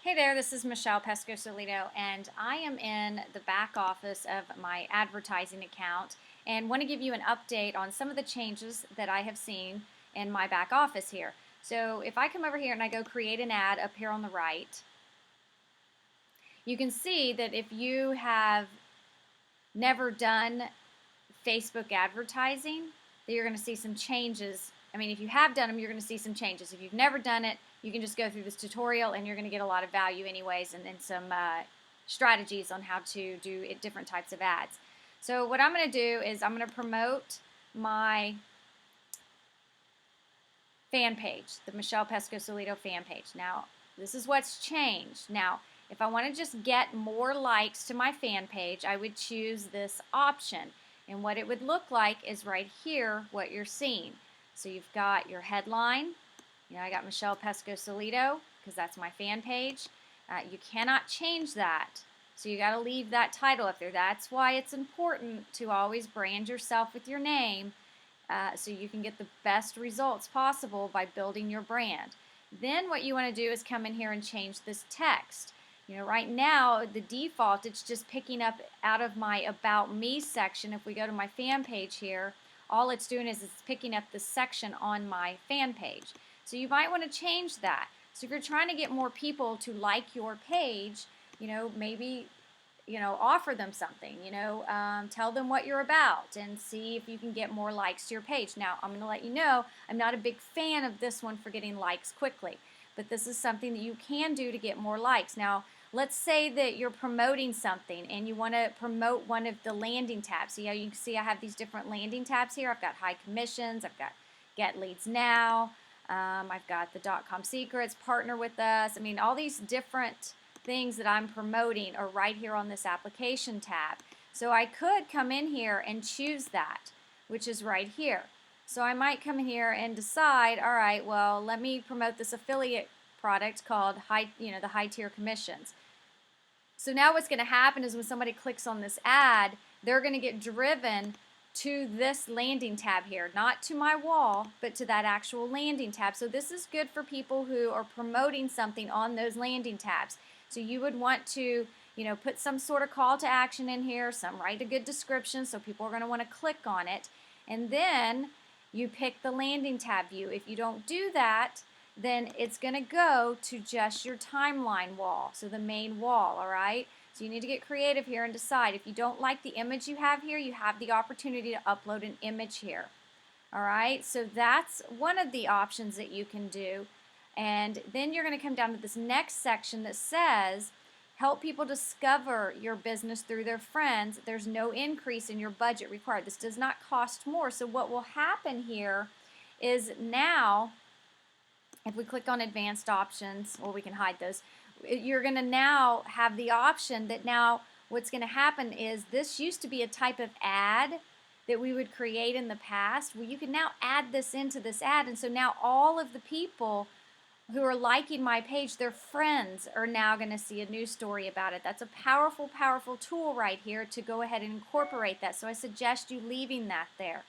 Hey there, this is Michelle Pesco-Solito, and I am in the back office of my advertising account and want to give you an update on some of the changes that I have seen in my back office here. So if I come over here and I go create an ad up here on the right, you can see that if you have never done Facebook advertising, that you're going to see some changes. I mean, if you have done them, you're going to see some changes. If you've never done it, you can just go through this tutorial and you're going to get a lot of value anyways, and then some strategies on how to do different types of ads. So what I'm going to do is I'm going to promote my fan page, the Michelle Pesco-Solito fan page. Now, this is what's changed. Now, if I want to just get more likes to my fan page, I would choose this option. And what it would look like is right here, what you're seeing. So you've got your headline. I got Michelle Pesco-Solito because that's my fan page. You cannot change that. So you got to leave that title up there. That's why it's important to always brand yourself with your name so you can get the best results possible by building your brand. Then what you want to do is come in here and change this text. Right now, the default, it's just picking up out of my About Me section. If we go to my fan page here, all it's doing is it's picking up the section on my fan page. So you might want to change that. So if you're trying to get more people to like your page, maybe, offer them something, tell them what you're about and see if you can get more likes to your page. Now, I'm going to let you know, I'm not a big fan of this one for getting likes quickly, but this is something that you can do to get more likes. Now, let's say that you're promoting something and you want to promote one of the landing tabs. See how you can see I have these different landing tabs here. I've got high commissions, I've got get leads now, I've got the .com secrets, partner with us. I mean, all these different things that I'm promoting are right here on this application tab. So I could come in here and choose that, which is right here. So I might come in here and decide, all right, well, let me promote this affiliate product called the high tier commissions. So now what's going to happen is when somebody clicks on this ad, they're going to get driven to this landing tab here, not to my wall, but to that actual landing tab. So this is good for people who are promoting something on those landing tabs. So you would want to, put some sort of call to action in here, write a good description so people are going to want to click on it. And then you pick the landing tab view. If you don't do that, then it's going to go to just your timeline wall, so the main wall, all right? So you need to get creative here and decide. If you don't like the image you have here, you have the opportunity to upload an image here, all right? So that's one of the options that you can do. And then you're going to come down to this next section that says, help people discover your business through their friends. There's no increase in your budget required. This does not cost more. So what will happen here is now, if we click on advanced options, or we can hide those, you're going to now have the option that now what's going to happen is this used to be a type of ad that we would create in the past. Well, you can now add this into this ad, and so now all of the people who are liking my page, their friends are now going to see a news story about it. That's a powerful, powerful tool right here to go ahead and incorporate that. So I suggest you leaving that there.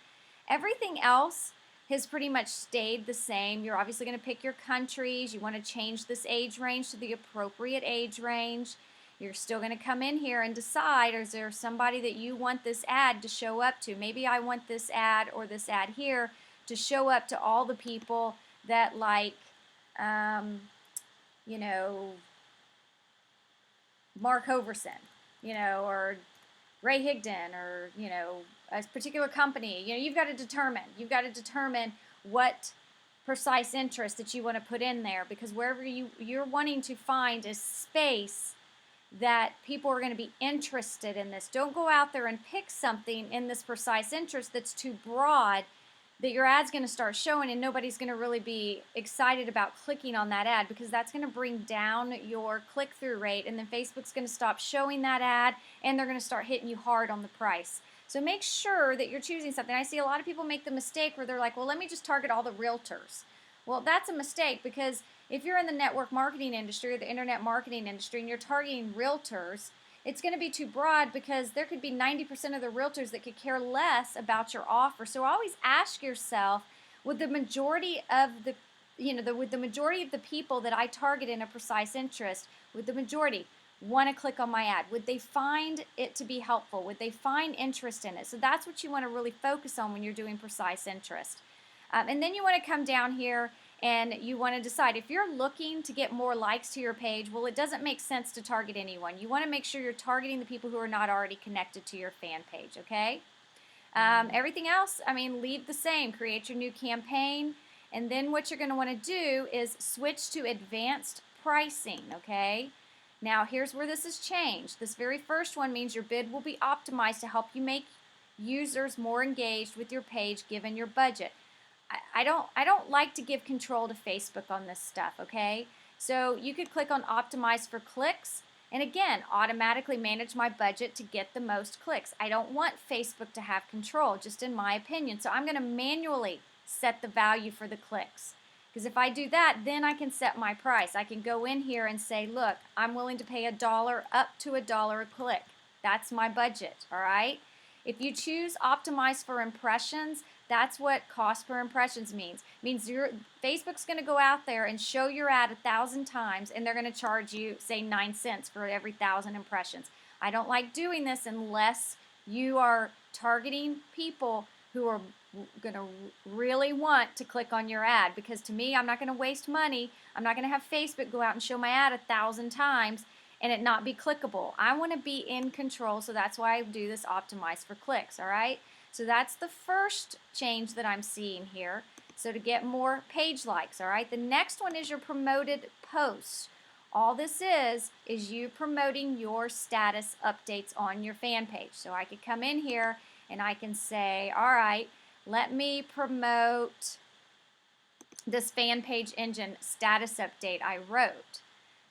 Everything else has pretty much stayed the same. You're obviously going to pick your countries. You want to change this age range to the appropriate age range. You're still going to come in here and decide, is there somebody that you want this ad to show up to? Maybe I want this ad or this ad here to show up to all the people that like, Mark Hoverson, or Ray Higdon, or, a particular company. You've got to determine what precise interest that you want to put in there, because wherever you're wanting to find a space that people are going to be interested in this. Don't go out there and pick something in this precise interest that's too broad that your ad's going to start showing and nobody's going to really be excited about clicking on that ad, because that's going to bring down your click-through rate, and then Facebook's going to stop showing that ad and they're going to start hitting you hard on the price. So make sure that you're choosing something. I see a lot of people make the mistake where they're like, well, let me just target all the realtors. Well, that's a mistake, because if you're in the network marketing industry or the internet marketing industry and you're targeting realtors, it's going to be too broad, because there could be 90% of the realtors that could care less about your offer. So always ask yourself, would the majority of the with the majority of the people that I target in a precise interest, with the majority want to click on my ad? Would they find it to be helpful? Would they find interest in it? So that's what you want to really focus on when you're doing precise interest. And then you want to come down here and you want to decide if you're looking to get more likes to your page. Well, it doesn't make sense to target anyone. You want to make sure you're targeting the people who are not already connected to your fan page, okay? Everything else, leave the same. Create your new campaign. And then what you're going to want to do is switch to advanced pricing, okay? Now, here's where this has changed. This very first one means your bid will be optimized to help you make users more engaged with your page given your budget. I don't like to give control to Facebook on this stuff, okay? So you could click on optimize for clicks, and again, automatically manage my budget to get the most clicks. I don't want Facebook to have control, just in my opinion. So I'm going to manually set the value for the clicks. Because if I do that, then I can set my price. I can go in here and say, look, I'm willing to pay $1 up to $1 a click. That's my budget, all right? If you choose optimize for impressions, that's what cost per impressions means. It means Facebook's going to go out there and show your ad 1,000 times, and they're going to charge you, say, 9 cents for every 1,000 impressions. I don't like doing this unless you are targeting people who are going to really want to click on your ad, because to me, I'm not going to waste money. I'm not going to have Facebook go out and show my ad 1,000 times and it not be clickable. I want to be in control, so that's why I do this optimize for clicks, all right? So that's the first change that I'm seeing here. So to get more page likes, all right? The next one is your promoted posts. All this is you promoting your status updates on your fan page. So I could come in here and I can say, all right, let me promote this fan page engine status update I wrote.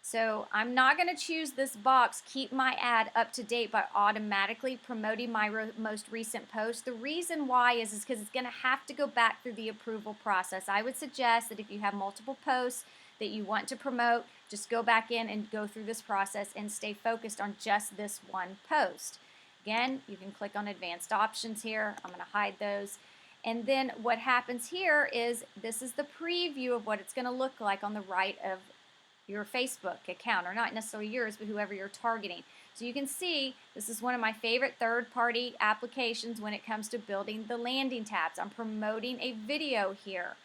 So I'm not going to choose this box, keep my ad up to date by automatically promoting my most recent post. The reason why is because it's going to have to go back through the approval process. I would suggest that if you have multiple posts that you want to promote, just go back in and go through this process and stay focused on just this one post. Again, you can click on advanced options here. I'm going to hide those. And then what happens here is this is the preview of what it's going to look like on the right of your Facebook account, or not necessarily yours, but whoever you're targeting. So you can see this is one of my favorite third-party applications when it comes to building the landing tabs. I'm promoting a video here,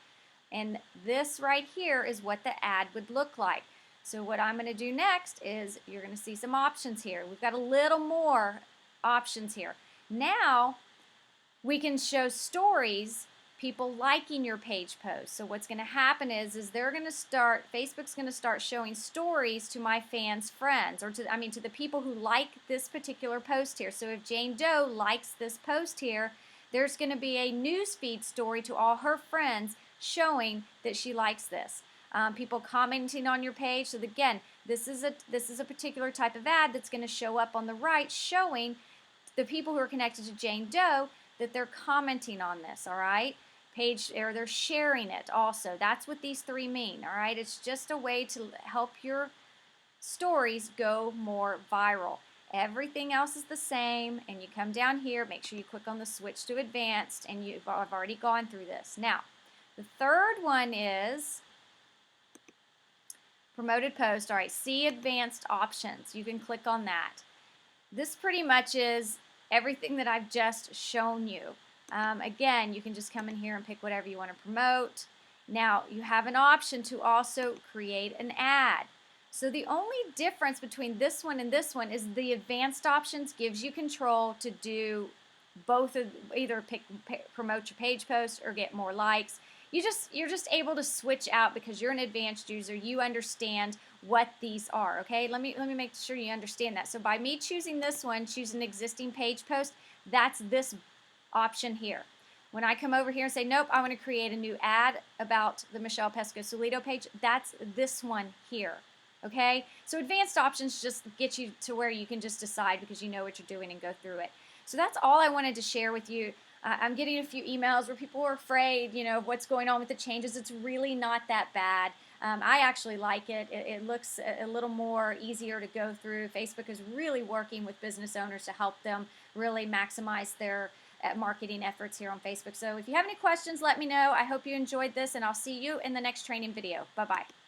and this right here is what the ad would look like. So what I'm going to do next is you're going to see some options here. We've got a little more options here. Now we can show stories, people liking your page post. So what's going to happen is they're going to start, Facebook's going to start showing stories to my fans' friends, or to the people who like this particular post here. So if Jane Doe likes this post here, there's going to be a newsfeed story to all her friends showing that she likes this. People commenting on your page. So again, this is a particular type of ad that's going to show up on the right, showing the people who are connected to Jane Doe that they're commenting on this, all right? Or they're sharing it also. That's what these three mean, all right? It's just a way to help your stories go more viral. Everything else is the same, and you come down here, make sure you click on the switch to advanced, and I've already gone through this. Now, the third one is promoted post. All right, see advanced options. You can click on that. This pretty much is everything that I've just shown you. Again, you can just come in here and pick whatever you want to promote. Now, you have an option to also create an ad. So the only difference between this one and this one is the advanced options gives you control to do both, either promote your page post or get more likes. You're just able to switch out because you're an advanced user. You understand what these are, okay? Let me make sure you understand that. So by me choosing this one, choose an existing page post, that's this option here. When I come over here and say, nope, I want to create a new ad about the Michelle Pesco-Solito page, that's this one here, okay? So advanced options just get you to where you can just decide because you know what you're doing and go through it. So that's all I wanted to share with you. I'm getting a few emails where people are afraid, of what's going on with the changes. It's really not that bad. I actually like it. It looks a little more easier to go through. Facebook is really working with business owners to help them really maximize their marketing efforts here on Facebook. So if you have any questions, let me know. I hope you enjoyed this, and I'll see you in the next training video. Bye-bye.